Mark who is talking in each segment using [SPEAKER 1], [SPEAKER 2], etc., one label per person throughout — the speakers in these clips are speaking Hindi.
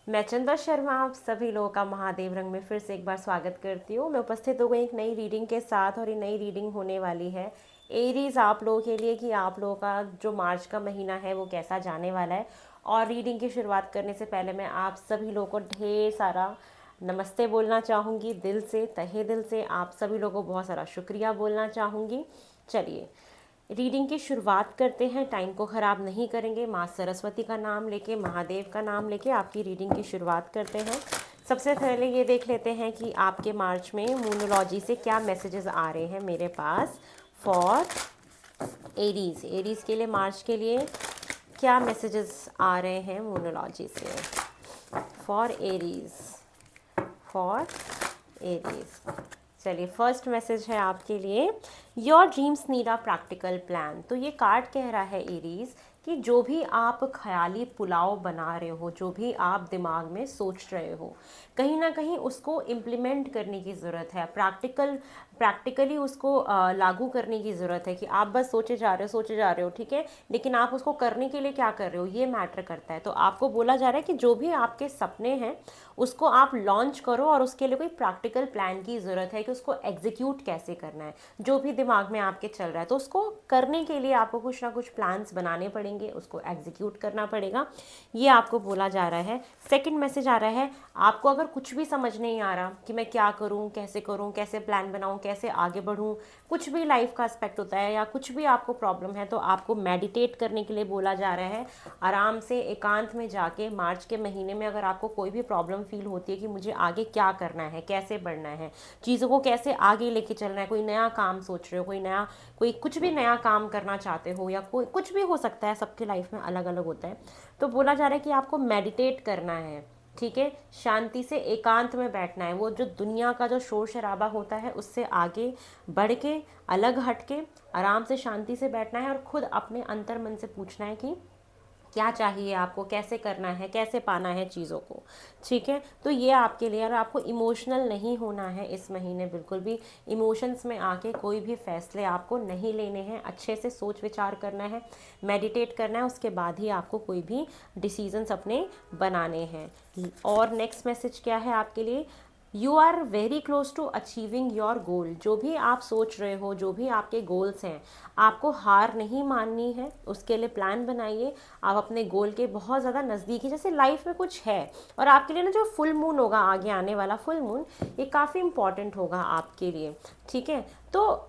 [SPEAKER 1] मैं चंदा शर्मा आप सभी लोगों का महादेव रंग में फिर से एक बार स्वागत करती हूँ। मैं उपस्थित हो गई एक नई रीडिंग के साथ और ये नई रीडिंग होने वाली है एरीज आप लोगों के लिए कि आप लोगों का जो मार्च का महीना है वो कैसा जाने वाला है। और रीडिंग की शुरुआत करने से पहले मैं आप सभी लोगों को ढेर सारा नमस्ते बोलना चाहूँगी, दिल से, तहे दिल से आप सभी लोगों को बहुत सारा शुक्रिया बोलना चाहूँगी। चलिए रीडिंग की शुरुआत करते हैं, टाइम को ख़राब नहीं करेंगे। माँ सरस्वती का नाम लेके, महादेव का नाम लेके आपकी रीडिंग की शुरुआत करते हैं। सबसे पहले ये देख लेते हैं कि आपके मार्च में मूनोलॉजी से क्या मैसेजेस आ रहे हैं मेरे पास फॉर एरीज। एरीज के लिए मार्च के लिए क्या मैसेजेस आ रहे हैं मूनोलॉजी से फॉर एरीज, फॉर एरीज। चलिए फर्स्ट मैसेज है आपके लिए, your dreams need a practical plan. तो ये कार्ड कह रहा है एरीज कि जो भी आप ख्याली पुलाव बना रहे हो, जो भी आप दिमाग में सोच रहे हो, कहीं ना कहीं उसको इम्प्लीमेंट करने की ज़रूरत है। प्रैक्टिकली उसको लागू करने की ज़रूरत है कि आप बस सोचे जा रहे हो, ठीक है, लेकिन आप उसको करने के लिए क्या कर रहे हो ये मैटर करता है। तो आपको बोला जा रहा है कि जो भी आपके सपने हैं उसको आप लॉन्च करो और उसके लिए कोई प्रैक्टिकल प्लान की ज़रूरत है कि उसको एग्जीक्यूट कैसे करना है। जो भी दिमाग में आपके चल रहा है तो उसको करने के लिए आपको कुछ ना कुछ प्लान्स बनाने पड़ेंगे, उसको एग्जीक्यूट करना पड़ेगा, ये आपको बोला जा रहा है। सेकंड मैसेज आ रहा है, आपको अगर कुछ भी समझ नहीं आ रहा कि मैं क्या करूं, कैसे प्लान बनाऊं, कैसे आगे बढ़ूं, कुछ भी लाइफ का एस्पेक्ट होता है या कुछ भी आपको प्रॉब्लम है, तो आपको मेडिटेट करने के लिए बोला जा रहा है। आराम से एकांत में जाके मार्च के महीने में अगर आपको कोई भी प्रॉब्लम फील होती है कि मुझे आगे क्या करना है, कैसे बढ़ना है, चीज़ों को कैसे आगे लेके चलना है, कोई नया काम सोच रहे हो, कोई कुछ भी नया काम करना चाहते हो या कोई कुछ भी हो सकता है, सबके लाइफ में अलग अलग होता है, तो बोला जा रहा है कि आपको मेडिटेट करना है, ठीक है, शांति से एकांत में बैठना है। वो जो दुनिया का जो शोर शराबा होता है उससे आगे बढ़ के, अलग हट के, आराम से शांति से बैठना है और खुद अपने अंतर मन से पूछना है कि क्या चाहिए आपको, कैसे करना है, कैसे पाना है चीज़ों को, ठीक है। तो ये आपके लिए, और आपको इमोशनल नहीं होना है इस महीने, बिल्कुल भी इमोशंस में आके कोई भी फैसले आपको नहीं लेने हैं, अच्छे से सोच विचार करना है, मेडिटेट करना है, उसके बाद ही आपको कोई भी डिसीजंस अपने बनाने हैं। और नेक्स्ट मैसेज क्या है आपके लिए, you are very close to achieving your goal. जो भी आप सोच रहे हो, जो भी आपके गोल्स हैं, आपको हार नहीं माननी है, उसके लिए प्लान बनाइए। आप अपने गोल के बहुत ज़्यादा नज़दीक ही, जैसे लाइफ में कुछ है, और आपके लिए ना जो फुल मून होगा, आगे आने वाला फुल मून, ये काफ़ी इंपॉर्टेंट होगा आपके लिए, ठीक है। तो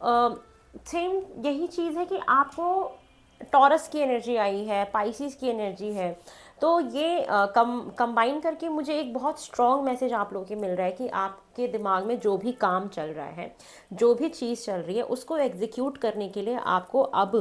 [SPEAKER 1] सेम यही चीज़ है कि आपको टॉरस की एनर्जी आई है, पाइसिस की एनर्जी है, तो ये कंबाइन करके मुझे एक बहुत स्ट्रॉन्ग मैसेज आप लोगों के मिल रहा है कि आपके दिमाग में जो भी काम चल रहा है, जो भी चीज़ चल रही है, उसको एग्जीक्यूट करने के लिए आपको अब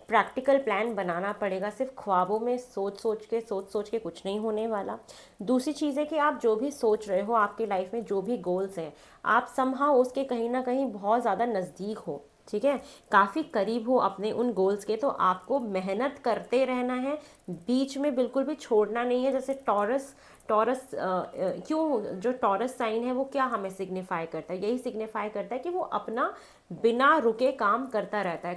[SPEAKER 1] प्रैक्टिकल प्लान बनाना पड़ेगा। सिर्फ ख्वाबों में सोच सोच के कुछ नहीं होने वाला। दूसरी चीज़ है कि आप जो भी सोच रहे हो, आपकी लाइफ में जो भी गोल्स हैं, आप समहाउ उसके कहीं ना कहीं बहुत ज़्यादा नज़दीक हो, ठीक है, काफ़ी करीब हो अपने उन गोल्स के। तो आपको मेहनत करते रहना है, बीच में बिल्कुल भी छोड़ना नहीं है। जैसे टॉरस टॉरस क्यों, जो टॉरस साइन है वो क्या हमें सिग्निफाई करता है, यही सिग्निफाई करता है कि वो अपना बिना रुके काम करता रहता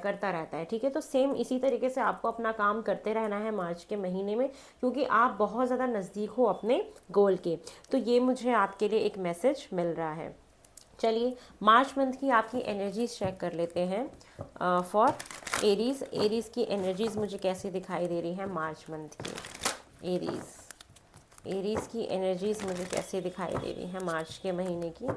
[SPEAKER 1] है, ठीक है। तो सेम इसी तरीके से आपको अपना काम करते रहना है मार्च के महीने में, क्योंकि आप बहुत ज़्यादा नज़दीक हो अपने गोल के। तो ये मुझे आपके लिए एक मैसेज मिल रहा है। चलिए मार्च मंथ की आपकी एनर्जीज चेक कर लेते हैं फॉर एरीज। एरीज की एनर्जीज मुझे कैसे दिखाई दे रही हैं मार्च मंथ की। एरीज की एनर्जीज मुझे कैसे दिखाई दे रही हैं मार्च के महीने की।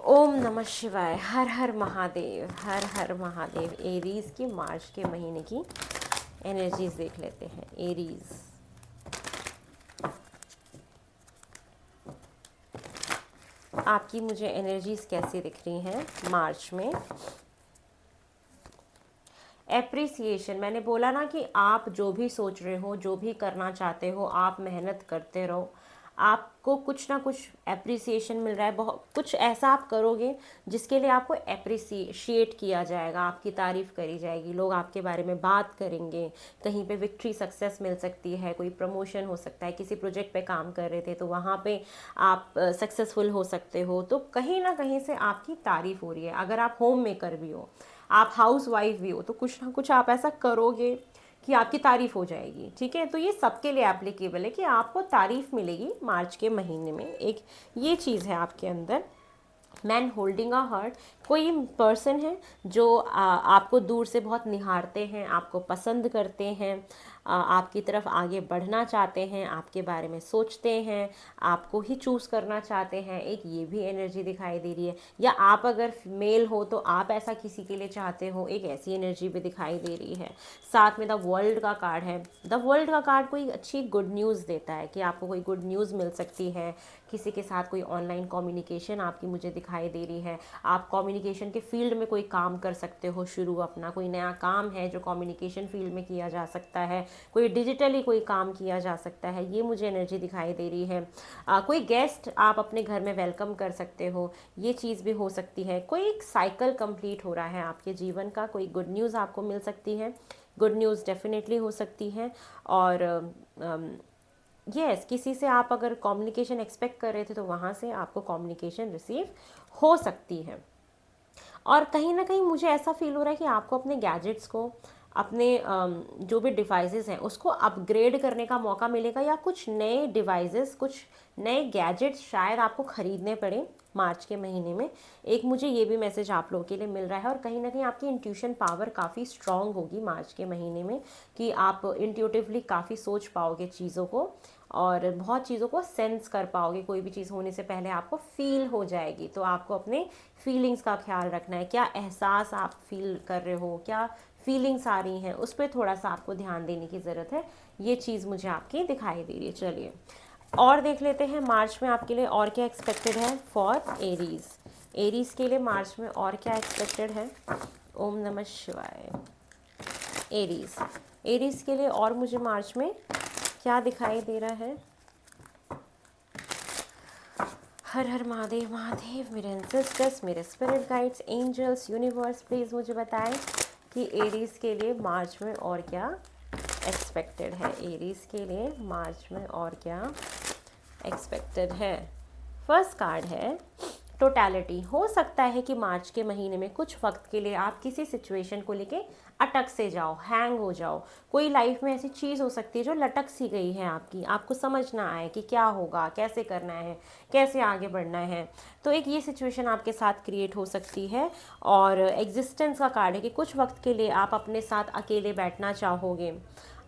[SPEAKER 1] ओम नमः शिवाय, हर हर महादेव, हर हर महादेव। एरीज की मार्च के महीने की एनर्जीज देख लेते हैं। एरीज, आपकी मुझे एनर्जीज कैसी दिख रही हैं मार्च में। एप्रिसिएशन, मैंने बोला ना कि आप जो भी सोच रहे हो, जो भी करना चाहते हो, आप मेहनत करते रहो, आपको कुछ ना कुछ एप्रिसिएशन मिल रहा है। बहुत कुछ ऐसा आप करोगे जिसके लिए आपको एप्रिसिएट किया जाएगा, आपकी तारीफ़ करी जाएगी, लोग आपके बारे में बात करेंगे, कहीं पे विक्ट्री, सक्सेस मिल सकती है, कोई प्रमोशन हो सकता है, किसी प्रोजेक्ट पे काम कर रहे थे तो वहाँ पे आप सक्सेसफुल हो सकते हो। तो कहीं ना कहीं से आपकी तारीफ़ हो रही है। अगर आप होम मेकर भी हो, आप हाउस वाइफ भी हो, तो कुछ ना कुछ आप ऐसा करोगे कि आपकी तारीफ़ हो जाएगी, ठीक है। तो ये सबके लिए एप्लीकेबल है कि आपको तारीफ़ मिलेगी मार्च के महीने में, एक ये चीज़ है आपके अंदर। मैन होल्डिंग अ हार्ट, कोई पर्सन है जो आपको दूर से बहुत निहारते हैं, आपको पसंद करते हैं, आपकी तरफ आगे बढ़ना चाहते हैं, आपके बारे में सोचते हैं, आपको ही चूज़ करना चाहते हैं, एक ये भी एनर्जी दिखाई दे रही है। या आप अगर मेल हो तो आप ऐसा किसी के लिए चाहते हो, एक ऐसी एनर्जी भी दिखाई दे रही है। साथ में द वर्ल्ड का कार्ड है। द वर्ल्ड का कार्ड कोई अच्छी गुड न्यूज़ देता है कि आपको कोई गुड न्यूज़ मिल सकती है, किसी के साथ कोई ऑनलाइन कम्युनिकेशन आपकी मुझे दिखाई दे रही है, आप कम्युनिकेशन के फील्ड में कोई काम कर सकते हो, शुरू अपना कोई नया काम है जो कम्युनिकेशन फील्ड में किया जा सकता है, कोई डिजिटली कोई काम किया जा सकता है, ये मुझे एनर्जी दिखाई दे रही है। कोई गेस्ट आप अपने घर में वेलकम कर सकते हो, ये चीज़ भी हो सकती है। कोई एक साइकिल कंप्लीट हो रहा है आपके जीवन का, कोई गुड न्यूज़ आपको मिल सकती है, गुड न्यूज़ डेफिनेटली हो सकती है। और यस किसी से आप अगर कम्युनिकेशन एक्सपेक्ट कर रहे थे तो वहाँ से आपको कम्युनिकेशन रिसीव हो सकती है। और कहीं ना कहीं मुझे ऐसा फील हो रहा है कि आपको अपने गैजेट्स को, अपने जो भी डिवाइसेस हैं उसको अपग्रेड करने का मौका मिलेगा, या कुछ नए डिवाइसेस, कुछ नए गैजेट्स शायद आपको ख़रीदने पड़े मार्च के महीने में। एक मुझे ये भी मैसेज आप लोगों के लिए मिल रहा है। और कहीं ना कहीं आपकी इंट्यूशन पावर काफ़ी स्ट्रांग होगी मार्च के महीने में, कि आप इंट्यूटिवली काफ़ी सोच पाओगे चीज़ों को और बहुत चीज़ों को सेंस कर पाओगे। कोई भी चीज़ होने से पहले आपको फील हो जाएगी। तो आपको अपने फीलिंग्स का ख्याल रखना है, क्या एहसास आप फील कर रहे हो, क्या फीलिंग्स आ रही हैं, उस पर थोड़ा सा आपको ध्यान देने की ज़रूरत है। ये चीज़ मुझे आपकी दिखाई दे रही है। चलिए और देख लेते हैं मार्च में आपके लिए और क्या एक्सपेक्टेड है फॉर एरीज़। एरीज़ के लिए मार्च में और क्या एक्सपेक्टेड है। ओम नमः शिवाय। एरीज़, एरीज़ के लिए और मुझे मार्च में क्या दिखाई दे रहा है। हर हर महादेव महादेव, मेरे एंसेस्टर्स, मेरे spirit guides, angels, universe, please मुझे बताएं कि एरीज़ के लिए मार्च में और क्या एक्सपेक्टेड है। एरीज़ के लिए मार्च में और क्या एक्सपेक्टेड है। फर्स्ट कार्ड है टोटैलिटी। हो सकता है कि मार्च के महीने में कुछ वक्त के लिए आप किसी सिचुएशन को लेके अटक से जाओ, हैंग हो जाओ। कोई लाइफ में ऐसी चीज़ हो सकती है जो लटक सी गई है आपकी, आपको समझ ना आए कि क्या होगा, कैसे करना है, कैसे आगे बढ़ना है। तो एक ये सिचुएशन आपके साथ क्रिएट हो सकती है। और एग्जिस्टेंस का कार्ड है कि कुछ वक्त के लिए आप अपने साथ अकेले बैठना चाहोगे,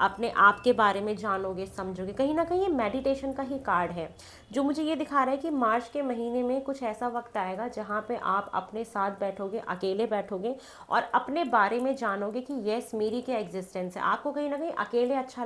[SPEAKER 1] अपने आप के बारे में जानोगे, समझोगे। कहीं ना कहीं ये मेडिटेशन का ही कार्ड है जो मुझे ये दिखा रहा है कि मार्च के महीने में कुछ ऐसा वक्त आएगा जहाँ पे आप अपने साथ बैठोगे, अकेले बैठोगे और अपने बारे में जानोगे कि यस मेरी क्या एग्जिस्टेंस है। आपको कहीं ना कहीं अकेले अच्छा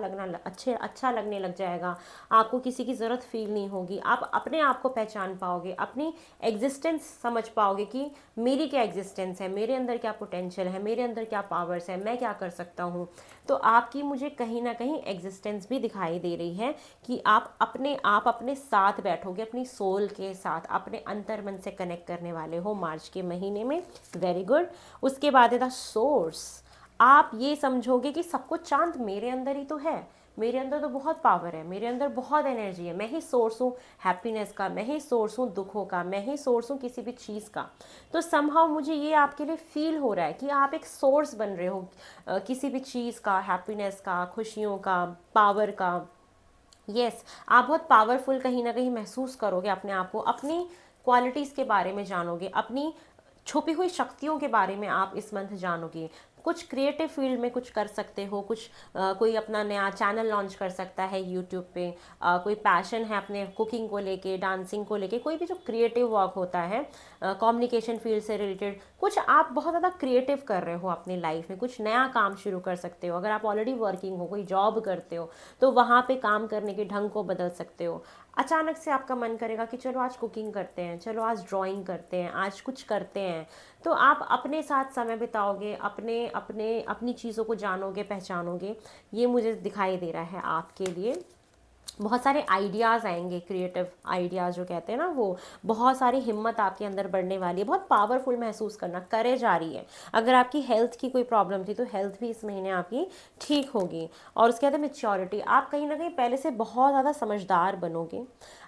[SPEAKER 1] लगने लग जाएगा। आपको किसी की ज़रूरत फील नहीं होगी। आप अपने आप को पहचान पाओगे, अपनी एग्जिस्टेंस समझ पाओगे कि मेरी क्या एग्जिस्टेंस है, मेरे अंदर क्या पोटेंशियल है, मेरे अंदर क्या पावर्स है, मैं क्या कर सकता हूँ। तो आपकी मुझे कहीं ना कहीं एग्जिस्टेंस भी दिखाई दे रही है कि आप अपने साथ बैठोगे, अपनी सोल के साथ, अपने अंतर मन से कनेक्ट करने वाले हो मार्च के महीने में। Very good. उसके बाद है द सोर्स। आप ये समझोगे कि सब कुछ चांद मेरे अंदर ही तो है, मेरे अंदर तो बहुत पावर है, मेरे अंदर बहुत एनर्जी है, मैं ही सोर्स हूँ हैप्पीनेस का, मैं ही सोर्स हूँ दुखों का, मैं ही सोर्स हूँ किसी भी चीज़ का। तो समहाउ मुझे ये आपके लिए फील हो रहा है कि आप एक सोर्स बन रहे हो किसी भी चीज़ का, हैप्पीनेस का, खुशियों का, पावर का। यस आप बहुत पावरफुल कहीं ना कहीं महसूस करोगे अपने आप को, अपनी क्वालिटीज़ के बारे में जानोगे, अपनी छुपी हुई शक्तियों के बारे में आप इस मंथ जानोगे। कुछ क्रिएटिव फील्ड में कुछ कर सकते हो, कुछ कोई अपना नया चैनल लॉन्च कर सकता है यूट्यूब पे, कोई पैशन है अपने कुकिंग को लेके, डांसिंग को लेके, कोई भी जो क्रिएटिव वर्क होता है कम्युनिकेशन फील्ड से रिलेटेड, कुछ आप बहुत ज़्यादा क्रिएटिव कर रहे हो अपनी लाइफ में, कुछ नया काम शुरू कर सकते हो। अगर आप ऑलरेडी वर्किंग हो, कोई जॉब करते हो, तो वहाँ पे काम करने के ढंग को बदल सकते हो। अचानक से आपका मन करेगा कि चलो आज कुकिंग करते हैं, चलो आज ड्राइंग करते हैं, आज कुछ करते हैं। तो आप अपने साथ समय बिताओगे, अपनी चीज़ों को जानोगे, पहचानोगे। ये मुझे दिखाई दे रहा है आपके लिए। बहुत सारे आइडियाज़ आएंगे, क्रिएटिव आइडियाज़ जो कहते हैं ना, वो बहुत सारी हिम्मत आपके अंदर बढ़ने वाली है, बहुत पावरफुल महसूस करना, करेज आ रही है। अगर आपकी हेल्थ की कोई प्रॉब्लम थी तो हेल्थ भी इस महीने आपकी ठीक होगी। और उसके बाद मैच्योरिटी, आप कहीं ना कहीं पहले से बहुत ज़्यादा समझदार बनोगे।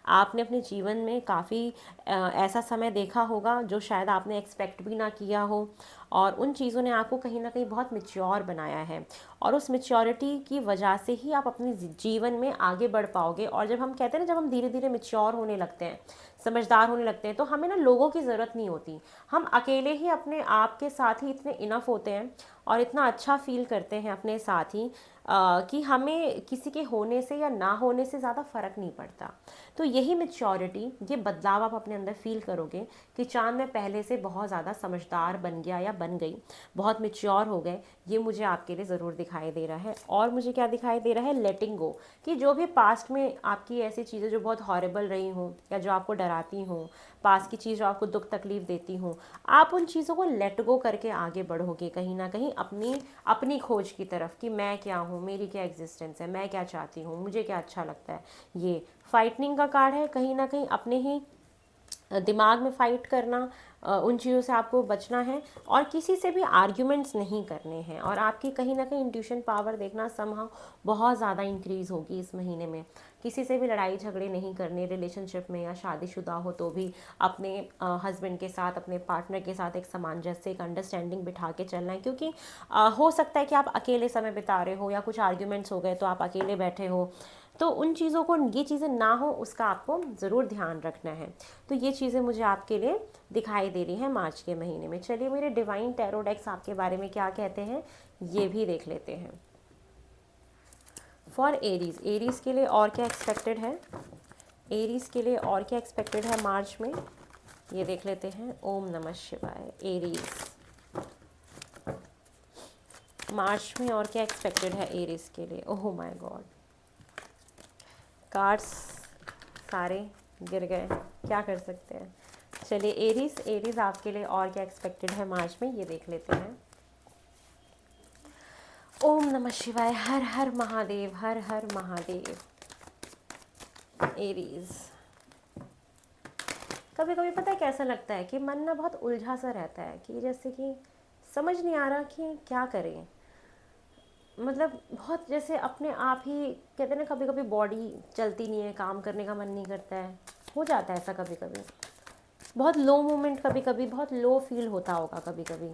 [SPEAKER 1] आपने अपने जीवन में काफ़ी ऐसा समय देखा होगा जो शायद आपने एक्सपेक्ट भी ना किया हो, और उन चीज़ों ने आपको कहीं ना कहीं बहुत मैच्योर बनाया है, और उस मैच्योरिटी की वजह से ही आप अपने जीवन में आगे बढ़ पाओगे। और जब हम कहते हैं ना, जब हम धीरे धीरे मैच्योर होने लगते हैं, समझदार होने लगते हैं, तो हमें ना लोगों की ज़रूरत नहीं होती। हम अकेले ही अपने आप के साथ ही इतने इनफ होते हैं और इतना अच्छा फील करते हैं अपने साथ ही, कि हमें किसी के होने से या ना होने से ज़्यादा फ़र्क नहीं पड़ता। तो यही मैच्योरिटी, ये बदलाव आप अपने अंदर फील करोगे कि चाँद में पहले से बहुत ज़्यादा समझदार बन गया या बन गई, बहुत मैच्योर हो गए, ये मुझे आपके लिए ज़रूर दिखाई दे रहा है। और मुझे क्या दिखाई दे रहा है, लेटिंग गो, कि जो भी पास्ट में आपकी ऐसी चीज़ें जो बहुत हॉरेबल रही हों या जो आपको डराती हों, पास्ट की चीज़ जो आपको दुख तकलीफ़ देती हों, आप उन चीज़ों को लेट गो करके आगे बढ़ोगे कहीं ना कहीं अपनी अपनी खोज की तरफ, कि मैं क्या हूँ, मेरी क्या एग्जिस्टेंस है, मैं क्या चाहती हूँ, मुझे क्या अच्छा लगता है। ये फाइटनिंग का कार्ड है, कहीं ना कहीं अपने ही दिमाग में फ़ाइट करना, उन चीज़ों से आपको बचना है और किसी से भी आर्ग्यूमेंट्स नहीं करने हैं। और आपकी कहीं ना कहीं इंट्यूशन पावर देखना समहाउ बहुत ज़्यादा इंक्रीज़ होगी इस महीने में। किसी से भी लड़ाई झगड़े नहीं करने, रिलेशनशिप में या शादीशुदा हो तो भी अपने हस्बैंड के साथ, अपने पार्टनर के साथ एक सामंजस्य, एक अंडरस्टैंडिंग बिठा के चलना है। क्योंकि हो सकता है कि आप अकेले समय बिता रहे हो या कुछ आर्ग्यूमेंट्स हो गए तो आप अकेले बैठे हो, तो उन चीज़ों को, ये चीज़ें ना हो उसका आपको ज़रूर ध्यान रखना है। तो ये चीज़ें मुझे आपके लिए दिखाई दे रही हैं मार्च के महीने में। चलिए मेरे डिवाइन टैरो डेक्स आपके बारे में क्या कहते हैं ये भी देख लेते हैं। फॉर एरीज़, एरीज़ के लिए और क्या एक्सपेक्टेड है, एरीज़ के लिए और क्या एक्सपेक्टेड है मार्च में, ये देख लेते हैं। ओम नमः शिवाय। एरीज़ मार्च में और क्या एक्सपेक्टेड है एरीज़ के लिए। ओह माय गॉड, कार्ड्स सारे गिर गए, क्या कर सकते हैं। चलिए एरीज़, एरीज़ आपके लिए और क्या एक्सपेक्टेड है मार्च में, ये देख लेते हैं। ओम नमः शिवाय। हर हर महादेव, हर हर महादेव। एरीज़, कभी कभी पता है कैसा लगता है कि मन ना बहुत उलझा सा रहता है, कि जैसे कि समझ नहीं आ रहा कि क्या करें। मतलब बहुत जैसे अपने आप ही कहते हैं ना, कभी कभी बॉडी चलती नहीं है, काम करने का मन नहीं करता है, हो जाता है ऐसा कभी कभी। बहुत लो मोमेंट, कभी कभी बहुत लो फील होता होगा कभी कभी,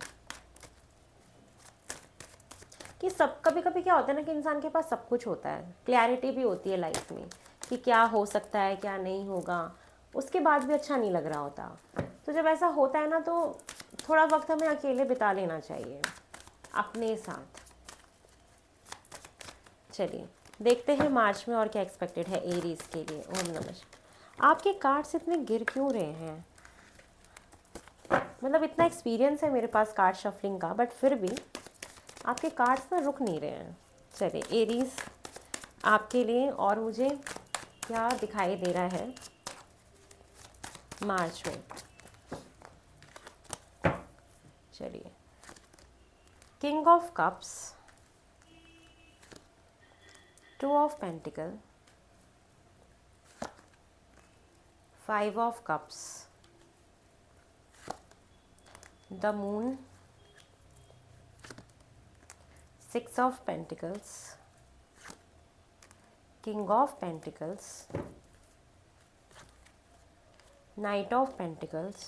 [SPEAKER 1] कि सब कभी कभी क्या होता है ना कि इंसान के पास सब कुछ होता है, क्लैरिटी भी होती है लाइफ में कि क्या हो सकता है क्या नहीं होगा, उसके बाद भी अच्छा नहीं लग रहा होता। तो जब ऐसा होता है ना, तो थोड़ा वक्त हमें अकेले बिता लेना चाहिए अपने साथ। चलिए देखते हैं मार्च में और क्या एक्सपेक्टेड है एरीज़ के लिए। ओम नमः शिवाय। आपके कार्ड्स इतने गिर क्यों रहे हैं, मतलब इतना एक्सपीरियंस है मेरे पास कार्ड शफलिंग का, बट फिर भी आपके कार्ड्स ना रुक नहीं रहे हैं। चलिए एरीज़ आपके लिए और मुझे क्या दिखाई दे रहा है मार्च में। चलिए, king of cups, two of pentacle, five of cups, the moon, six of pentacles, king of pentacles, night of pentacles,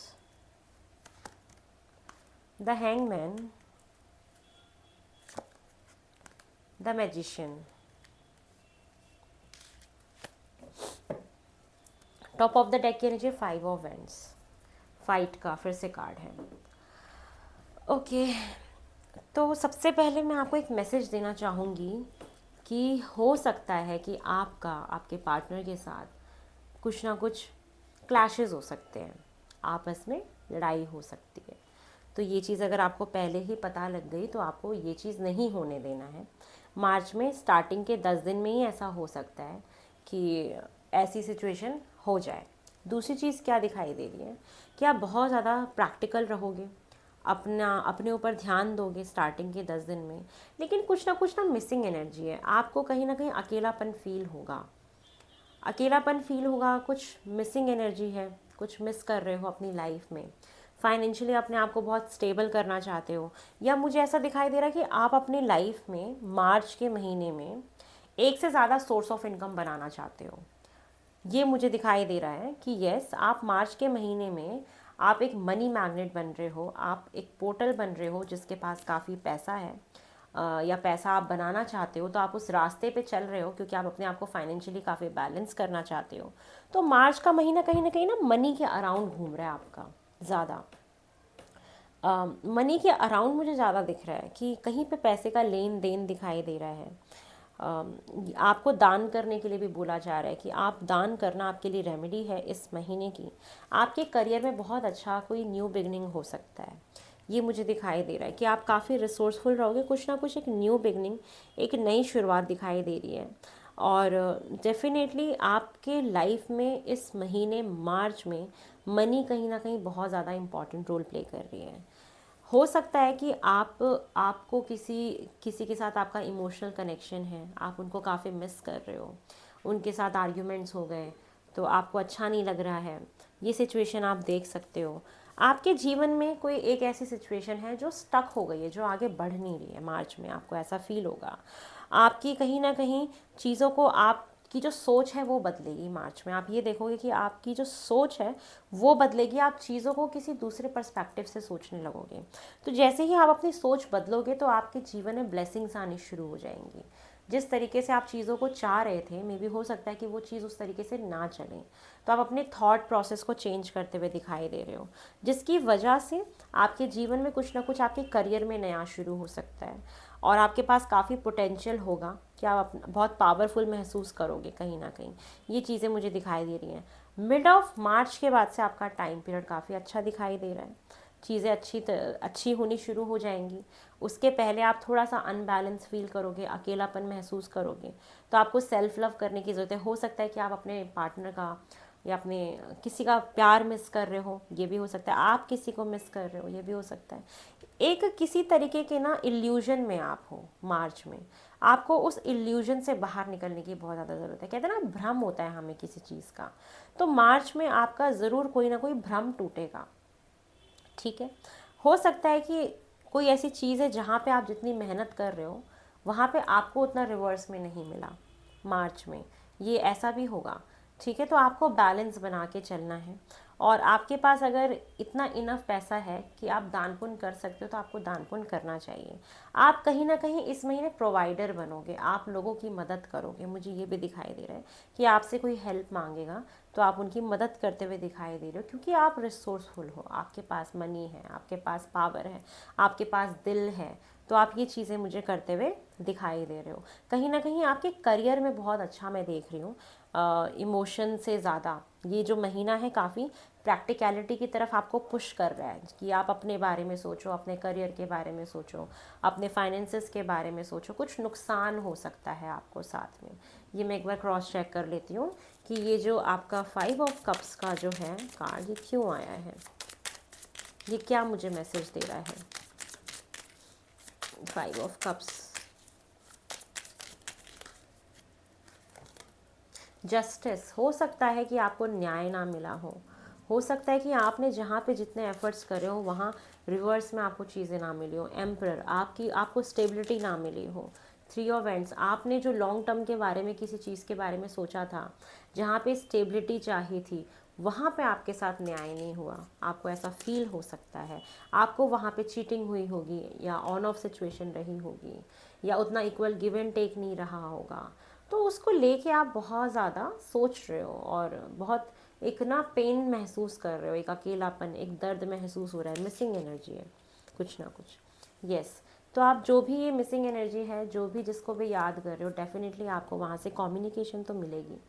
[SPEAKER 1] the hangman, the magician. Top of the deck के नीचे फाइव ऑफ वैंड्स, फाइट का फिर से कार्ड है। ओके, तो सबसे पहले मैं आपको एक मैसेज देना चाहूँगी कि हो सकता है कि आपका आपके पार्टनर के साथ कुछ ना कुछ क्लैशेस हो सकते हैं, आपस में लड़ाई हो सकती है। तो ये चीज़ अगर आपको पहले ही पता लग गई तो आपको ये चीज़ नहीं होने देना है। मार्च में स्टार्टिंग के 10 दिन में ही ऐसा हो सकता है कि ऐसी सिचुएशन हो जाए। दूसरी चीज़ क्या दिखाई दे रही है कि आप बहुत ज़्यादा प्रैक्टिकल रहोगे, अपने ऊपर ध्यान दोगे स्टार्टिंग के 10 दिन में, लेकिन कुछ ना मिसिंग एनर्जी है। आपको कहीं ना कहीं अकेलापन फील होगा, कुछ मिसिंग एनर्जी है, कुछ मिस कर रहे हो अपनी लाइफ में। फाइनेंशियली अपने आप को बहुत स्टेबल करना चाहते हो, या मुझे ऐसा दिखाई दे रहा है कि आप अपनी लाइफ में मार्च के महीने में एक से ज़्यादा सोर्स ऑफ इनकम बनाना चाहते हो। ये मुझे दिखाई दे रहा है कि यस, आप मार्च के महीने में आप एक मनी मैग्नेट बन रहे हो, आप एक पोर्टल बन रहे हो जिसके पास काफ़ी पैसा है, या पैसा आप बनाना चाहते हो, तो आप उस रास्ते पे चल रहे हो क्योंकि आप अपने आप को फाइनेंशियली काफ़ी बैलेंस करना चाहते हो। तो मार्च का महीना कहीं ना कहीं ना मनी के अराउंड घूम रहा है आपका ज़्यादा। मनी के अराउंड मुझे ज़्यादा दिख रहा है कि कहीं पे पैसे का लेन देन दिखाई दे रहा है। आपको दान करने के लिए भी बोला जा रहा है कि आप दान करना आपके लिए रेमेडी है इस महीने की। आपके करियर में बहुत अच्छा कोई न्यू बिगनिंग हो सकता है, ये मुझे दिखाई दे रहा है कि आप काफ़ी रिसोर्सफुल रहोगे, कुछ ना कुछ एक न्यू बिगनिंग, एक नई शुरुआत दिखाई दे रही है। और डेफिनेटली आपके लाइफ में इस महीने मार्च में मनी कहीं ना कहीं बहुत ज़्यादा इम्पॉर्टेंट रोल प्ले कर रही है। हो सकता है कि आपको किसी किसी के साथ आपका इमोशनल कनेक्शन है, आप उनको काफ़ी मिस कर रहे हो, उनके साथ आर्ग्यूमेंट्स हो गए तो आपको अच्छा नहीं लग रहा है, ये सिचुएशन आप देख सकते हो। आपके जीवन में कोई एक ऐसी सिचुएशन है जो स्टक हो गई है, जो आगे बढ़ नहीं रही है, मार्च में आपको ऐसा फील होगा। आपकी कहीं ना कहीं चीज़ों को, आपकी जो सोच है वो बदलेगी मार्च में। आप ये देखोगे कि आपकी जो सोच है वो बदलेगी, आप चीज़ों को किसी दूसरे पर्सपेक्टिव से सोचने लगोगे। तो जैसे ही आप अपनी सोच बदलोगे तो आपके जीवन में ब्लेसिंग्स आनी शुरू हो जाएंगी। जिस तरीके से आप चीज़ों को चाह रहे थे, मे बी हो सकता है कि वो चीज़ उस तरीके से ना चले, तो आप अपने थॉट प्रोसेस को चेंज करते हुए दिखाई दे रहे हो, जिसकी वजह से आपके जीवन में कुछ ना कुछ आपके करियर में नया शुरू हो सकता है। और आपके पास काफ़ी पोटेंशियल होगा कि आप बहुत पावरफुल महसूस करोगे कहीं ना कहीं। ये चीज़ें मुझे दिखाई दे रही हैं। मिड ऑफ मार्च के बाद से आपका टाइम पीरियड काफ़ी अच्छा दिखाई दे रहा है, चीज़ें अच्छी होनी शुरू हो जाएंगी। उसके पहले आप थोड़ा सा अनबैलेंस फील करोगे, अकेलापन महसूस करोगे, तो आपको सेल्फ लव करने की ज़रूरत है। हो सकता है कि आप अपने पार्टनर का या अपने किसी का प्यार मिस कर रहे हो, ये भी हो सकता है। आप किसी को मिस कर रहे हो, ये भी हो सकता है। एक किसी तरीके के ना इल्यूजन में आप हो मार्च में, आपको उस इल्यूजन से बाहर निकलने की बहुत ज़्यादा ज़रूरत है। कहते हैं ना, भ्रम होता है हमें किसी चीज़ का, तो मार्च में आपका ज़रूर कोई ना कोई भ्रम टूटेगा। ठीक है, हो सकता है कि कोई ऐसी चीज़ है जहाँ पे आप जितनी मेहनत कर रहे हो वहाँ पे आपको उतना रिवर्स में नहीं मिला मार्च में, ये ऐसा भी होगा। ठीक है, तो आपको बैलेंस बना के चलना है। और आपके पास अगर इतना इनफ पैसा है कि आप दान पुण्य कर सकते हो तो आपको दान पुण्य करना चाहिए। आप कहीं ना कहीं इस महीने प्रोवाइडर बनोगे, आप लोगों की मदद करोगे। मुझे ये भी दिखाई दे रहा है कि आपसे कोई हेल्प मांगेगा तो आप उनकी मदद करते हुए दिखाई दे रहे हो, क्योंकि आप रिसोर्सफुल हो, आपके पास मनी है, आपके पास पावर है, आपके पास दिल है। तो आप ये चीज़ें मुझे करते हुए दिखाई दे रहे हो। कहीं ना कहीं आपके करियर में बहुत अच्छा मैं देख रही हूँ। इमोशन से ज़्यादा ये जो महीना है काफ़ी प्रैक्टिकलिटी की तरफ आपको पुश कर रहा है कि आप अपने बारे में सोचो, अपने करियर के बारे में सोचो, अपने फाइनेंसेस के बारे में सोचो। कुछ नुकसान हो सकता है आपको साथ में, ये मैं एक बार क्रॉस चेक कर लेती हूँ कि ये जो आपका 5 ऑफ कप्स का जो है कार्ड, ये क्यों आया है, ये क्या मुझे मैसेज दे रहा है। 5 ऑफ कप्स, जस्टिस। हो सकता है कि आपको न्याय ना मिला हो सकता है कि आपने जहाँ पे जितने एफर्ट्स करे हो वहाँ रिवर्स में आपको चीज़ें ना मिली हो। एम्परर, आपको स्टेबिलिटी ना मिली हो। 3 ऑफ एंड्स, आपने जो लॉन्ग टर्म के बारे में किसी चीज़ के बारे में सोचा था, जहाँ पे स्टेबिलिटी चाहिए थी, वहाँ पे आपके साथ न्याय नहीं हुआ, आपको ऐसा फील हो सकता है। आपको वहाँ पे चीटिंग हुई होगी, या ऑन ऑफ सिचुएशन रही होगी, या उतना इक्वल गिव एंड टेक नहीं रहा होगा। तो उसको लेके आप बहुत ज़्यादा सोच रहे हो और बहुत एक ना पेन महसूस कर रहे हो, एक अकेलापन, एक दर्द महसूस हो रहा है, मिसिंग एनर्जी है कुछ ना कुछ। यस, तो आप जो भी ये मिसिंग एनर्जी है, जो भी जिसको भी याद कर रहे हो, डेफिनेटली आपको वहाँ से कम्युनिकेशन तो मिलेगी।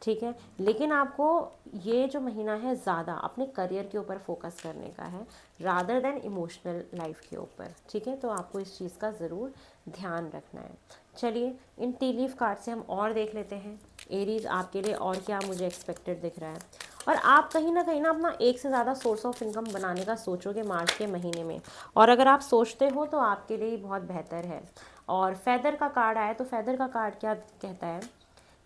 [SPEAKER 1] ठीक है, लेकिन आपको ये जो महीना है ज़्यादा अपने करियर के ऊपर फोकस करने का है, रादर देन इमोशनल लाइफ के ऊपर। ठीक है, तो आपको इस चीज़ का ज़रूर ध्यान रखना है। चलिए, इन टी लीफ कार्ड से हम और देख लेते हैं एरीज आपके लिए और क्या मुझे एक्सपेक्टेड दिख रहा है। और आप कहीं ना अपना एक से ज़्यादा सोर्स ऑफ इनकम बनाने का सोचोगे मार्च के महीने में, और अगर आप सोचते हो तो आपके लिए बहुत बेहतर है। और फेदर का कार्ड आया, तो फेदर का कार्ड क्या कहता है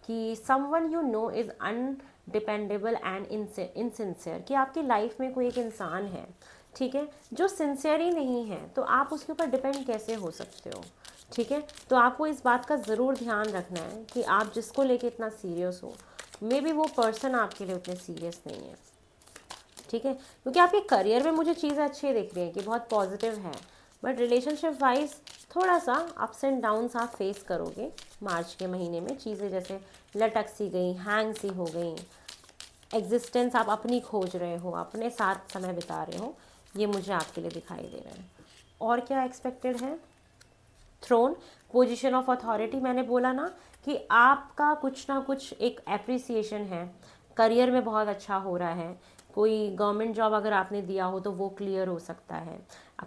[SPEAKER 1] कि someone you know is undependable and insincere, कि आपकी लाइफ में कोई एक इंसान है, ठीक है, जो सिंसियर ही नहीं है, तो आप उसके ऊपर डिपेंड कैसे हो सकते हो। ठीक है, तो आपको इस बात का ज़रूर ध्यान रखना है कि आप जिसको लेके इतना सीरियस हो, मे बी वो पर्सन आपके लिए उतने सीरियस नहीं है। ठीक है, क्योंकि आपके करियर में मुझे चीज़ें अच्छी दिख रही हैं कि बहुत पॉजिटिव है, बट रिलेशनशिप वाइज थोड़ा सा अप्स एंड डाउन्स आप फेस करोगे मार्च के महीने में। चीज़ें जैसे लटक सी गई, हैंग सी हो गई, एग्जिस्टेंस आप अपनी खोज रहे हो, अपने साथ समय बिता रहे हो, ये मुझे आपके लिए दिखाई दे रहा है। और क्या एक्सपेक्टेड है? Throne, position of authority. मैंने बोला ना कि आपका कुछ ना कुछ एक एप्रिसिएशन है, करियर में बहुत अच्छा हो रहा है। कोई गवर्नमेंट जॉब अगर आपने दिया हो तो वो क्लियर हो सकता है,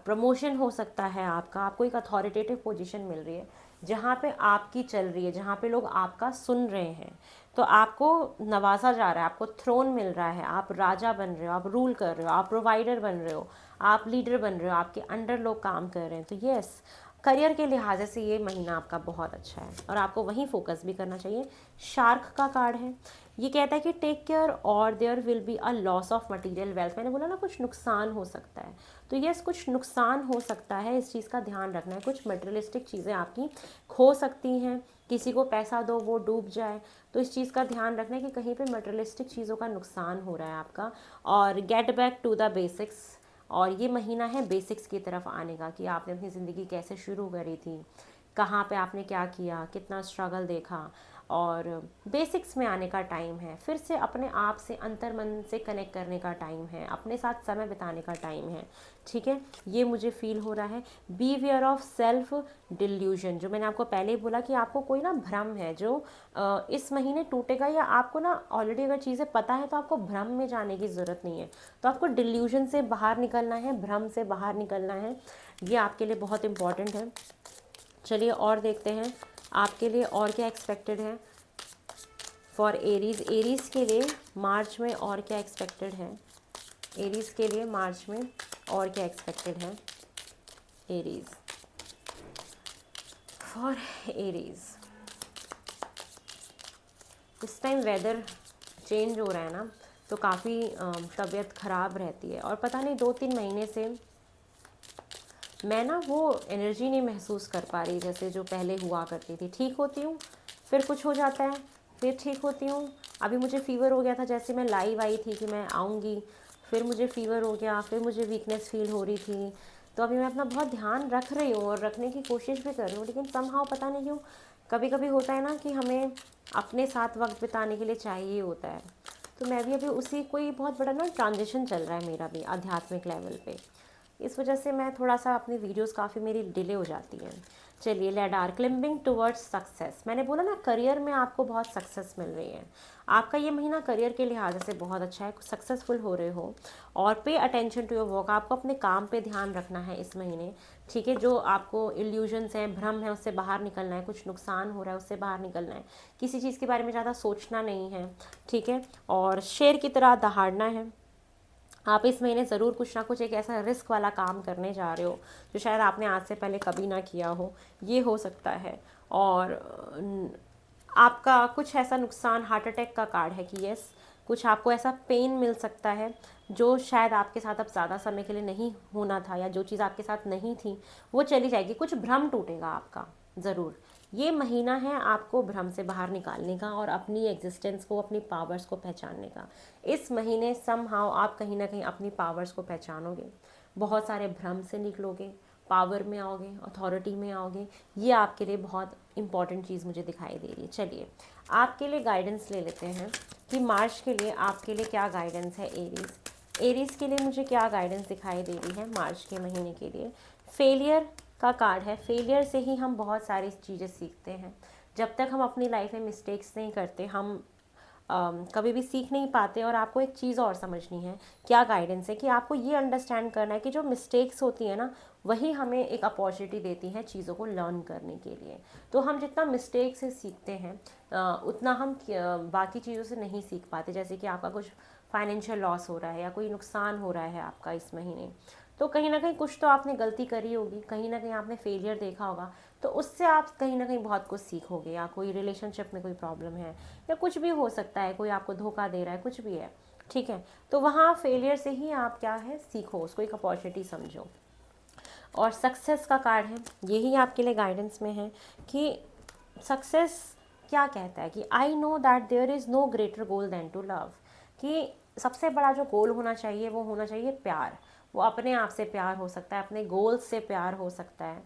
[SPEAKER 1] प्रमोशन हो सकता है आपका, आपको एक अथॉरिटेटिव पोजीशन मिल रही है जहाँ पे आपकी चल रही है, जहाँ पे लोग आपका सुन रहे हैं, तो आपको नवाजा जा रहा है, आपको थ्रोन मिल रहा है, आप राजा बन रहे हो, आप रूल कर रहे हो, आप प्रोवाइडर बन रहे हो, आप लीडर बन रहे हो, आपके अंडर लोग काम कर रहे हैं। तो यस, करियर के लिहाज से ये महीना आपका बहुत अच्छा है और आपको वहीं फोकस भी करना चाहिए। शार्क का कार्ड है, ये कहता है कि टेक केयर और there will be a loss of material wealth. मैंने बोला ना कुछ नुकसान हो सकता है, तो यस कुछ नुकसान हो सकता है, इस चीज़ का ध्यान रखना है। कुछ मटेरियलिस्टिक चीज़ें आपकी खो सकती हैं, किसी को पैसा दो वो डूब जाए, तो इस चीज़ का ध्यान रखना है कि कहीं पे मटेरियलिस्टिक चीज़ों का नुकसान हो रहा है आपका। और get back to the basics, और ये महीना है बेसिक्स की तरफ आने का, कि आपने अपनी ज़िंदगी कैसे शुरू करी थी, कहाँ पे आपने क्या किया, कितना स्ट्रगल देखा, और बेसिक्स में आने का टाइम है। फिर से अपने आप से, अंतर मन से कनेक्ट करने का टाइम है, अपने साथ समय बिताने का टाइम है, ठीक है, ये मुझे फील हो रहा है। Beware of self delusion, जो मैंने आपको पहले ही बोला कि आपको कोई ना भ्रम है जो इस महीने टूटेगा, या आपको ना ऑलरेडी अगर चीज़ें पता है तो आपको भ्रम में जाने की ज़रूरत नहीं है, तो आपको डिल्यूजन से बाहर निकलना है, भ्रम से बाहर निकलना है, ये आपके लिए बहुत इंपॉर्टेंट है। चलिए और देखते हैं आपके लिए और क्या एक्सपेक्टेड है फॉर एरीज। एरीज के लिए मार्च में और क्या एक्सपेक्टेड है? एरीज के लिए मार्च में और क्या एक्सपेक्टेड है? एरीज, फॉर एरीज इस टाइम वेदर चेंज हो रहा है ना, तो काफ़ी तबीयत ख़राब रहती है, और पता नहीं 2-3 महीने से मैं ना वो एनर्जी नहीं महसूस कर पा रही जैसे जो पहले हुआ करती थी। ठीक होती हूँ, फिर कुछ हो जाता है, फिर ठीक होती हूँ। अभी मुझे फ़ीवर हो गया था, जैसे मैं लाइव आई थी कि मैं आऊँगी, फिर मुझे फ़ीवर हो गया, फिर मुझे वीकनेस फील हो रही थी। तो अभी मैं अपना बहुत ध्यान रख रही हूँ और रखने की कोशिश भी कर रही हूँ, लेकिन समहाउ पता नहीं क्यों कभी कभी होता है ना कि हमें अपने साथ वक्त बिताने के लिए चाहिए होता है। तो मैं भी अभी उसी, कोई बहुत बड़ा ना ट्रांजिशन चल रहा है मेरा भी आध्यात्मिक लेवल पे, इस वजह से मैं थोड़ा सा अपनी वीडियोस काफ़ी मेरी डिले हो जाती हैं। चलिए, लेडार, क्लिम्बिंग टुवर्ड्स सक्सेस। मैंने बोला ना करियर में आपको बहुत सक्सेस मिल रही है, आपका ये महीना करियर के लिहाज से बहुत अच्छा है, सक्सेसफुल हो रहे हो। और pay attention to your work, आपको अपने काम पे ध्यान रखना है इस महीने, ठीक है। जो आपको इल्यूजन्स हैं, भ्रम है, उससे बाहर निकलना है, कुछ नुकसान हो रहा है उससे बाहर निकलना है, किसी चीज़ के बारे में ज़्यादा सोचना नहीं है, ठीक है। और शेर की तरह दहाड़ना है। आप इस महीने ज़रूर कुछ ना कुछ एक ऐसा रिस्क वाला काम करने जा रहे हो जो शायद आपने आज से पहले कभी ना किया हो, ये हो सकता है। और आपका कुछ ऐसा नुकसान, हार्ट अटैक का कार्ड है कि यस, कुछ आपको ऐसा पेन मिल सकता है जो शायद आपके साथ अब ज़्यादा समय के लिए नहीं होना था, या जो चीज़ आपके साथ नहीं थी वो चली जाएगी, कुछ भ्रम टूटेगा आपका ज़रूर। ये महीना है आपको भ्रम से बाहर निकालने का और अपनी एग्जिस्टेंस को, अपनी पावर्स को पहचानने का। इस महीने समहाउ आप कहीं ना कहीं अपनी पावर्स को पहचानोगे, बहुत सारे भ्रम से निकलोगे, पावर में आओगे, अथॉरिटी में आओगे। ये आपके लिए बहुत इंपॉर्टेंट चीज़ मुझे दिखाई दे रही है। चलिए आपके लिए गाइडेंस ले लेते हैं कि मार्च के लिए आपके लिए क्या गाइडेंस है। एरीज, एरीज के लिए मुझे क्या गाइडेंस दिखाई दे रही है मार्च के महीने के लिए। फेलियर का कार्ड है, फेलियर से ही हम बहुत सारी चीज़ें सीखते हैं। जब तक हम अपनी लाइफ में मिस्टेक्स नहीं करते हम कभी भी सीख नहीं पाते। और आपको एक चीज़ और समझनी है, क्या गाइडेंस है कि आपको ये अंडरस्टैंड करना है कि जो मिस्टेक्स होती है ना, वही हमें एक अपॉर्चुनिटी देती हैं चीज़ों को लर्न करने के लिए। तो हम जितना मिस्टेक से सीखते हैं उतना हम बाकी चीज़ों से नहीं सीख पाते। जैसे कि आपका कुछ फाइनेंशियल लॉस हो रहा है या कोई नुकसान हो रहा है आपका इस महीने, तो कहीं ना कहीं कुछ तो आपने गलती करी होगी, कहीं ना कहीं आपने फेलियर देखा होगा, तो उससे आप कहीं ना कहीं बहुत कुछ सीखोगे। या कोई रिलेशनशिप में कोई प्रॉब्लम है, या कुछ भी हो सकता है, कोई आपको धोखा दे रहा है, कुछ भी है, ठीक है। तो वहाँ फेलियर से ही आप क्या है सीखो, उसको एक अपॉर्चुनिटी समझो। और सक्सेस का कार्ड है, यही आपके लिए गाइडेंस में है कि सक्सेस क्या कहता है कि I know that there is no greater goal than to love, कि सबसे बड़ा जो गोल होना चाहिए वो होना चाहिए प्यार। वो अपने आप से प्यार हो सकता है, अपने गोल्स से प्यार हो सकता है,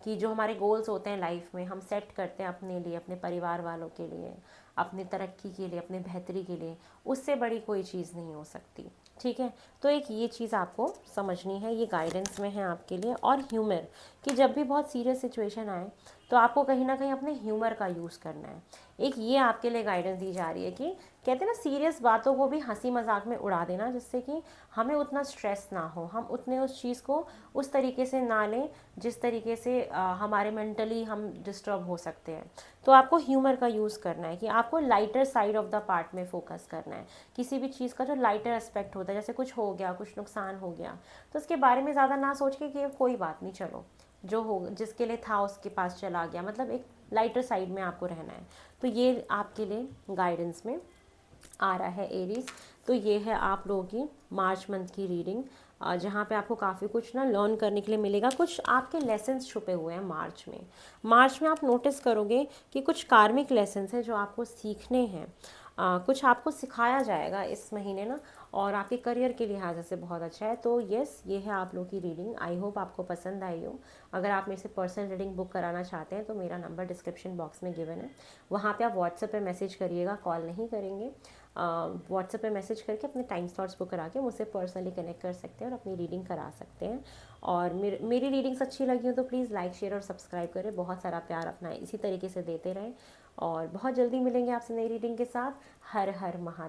[SPEAKER 1] कि जो हमारे गोल्स होते हैं लाइफ में हम सेट करते हैं अपने लिए, अपने परिवार वालों के लिए, अपनी तरक्की के लिए, अपनी बेहतरी के लिए, उससे बड़ी कोई चीज़ नहीं हो सकती। ठीक है, तो एक ये चीज़ आपको समझनी है, ये गाइडेंस में है आपके लिए। और ह्यूमर, कि जब भी बहुत सीरियस सिचुएशन आए तो आपको कहीं ना कहीं अपने ह्यूमर का यूज़ करना है। एक ये आपके लिए गाइडेंस दी जा रही है कि कहते हैं ना, सीरियस बातों को भी हंसी मजाक में उड़ा देना, जिससे कि हमें उतना स्ट्रेस ना हो, हम उतने उस चीज़ को उस तरीके से ना लें जिस तरीके से हमारे मेंटली हम डिस्टर्ब हो सकते हैं। तो आपको ह्यूमर का यूज़ करना है, कि आपको lighter side of the part में फोकस करना है। किसी भी चीज़ का जो लाइटर एस्पेक्ट होता है, जैसे कुछ हो गया, कुछ नुकसान हो गया, तो उसके बारे में ज़्यादा ना सोच के कि कोई बात नहीं, चलो जो हो जिसके लिए था उसके पास चला गया, मतलब एक लाइटर साइड में आपको रहना है। तो ये आपके लिए गाइडेंस में आ रहा है एरीज। तो ये है आप लोगों की मार्च मंथ की रीडिंग, जहाँ पे आपको काफ़ी कुछ ना लर्न करने के लिए मिलेगा। कुछ आपके लेसन्स छुपे हुए हैं मार्च में। मार्च में आप नोटिस करोगे कि कुछ कार्मिक लेसन्स हैं जो आपको सीखने हैं। कुछ आपको सिखाया जाएगा इस महीने ना, और आपके करियर के लिहाज से बहुत अच्छा है। तो यस, ये है आप लोगों की रीडिंग। आई होप आपको पसंद आई हो। अगर आप मेरे से पर्सनल रीडिंग बुक कराना चाहते हैं तो मेरा नंबर डिस्क्रिप्शन बॉक्स में गिवन है, वहाँ पे आप व्हाट्सएप पे मैसेज करिएगा, कॉल नहीं करेंगे। व्हाट्सएप पे मैसेज करके अपने टाइम स्लॉट्स बुक करा के मुझसे पर्सनली कनेक्ट कर सकते हैं और अपनी रीडिंग करा सकते हैं। और मेरी रीडिंग्स अच्छी लगी हो तो प्लीज़ लाइक, शेयर और सब्सक्राइब करें। बहुत सारा प्यार अपना इसी तरीके से देते रहें, और बहुत जल्दी मिलेंगे आपसे नई रीडिंग के साथ। हर हर महादेव।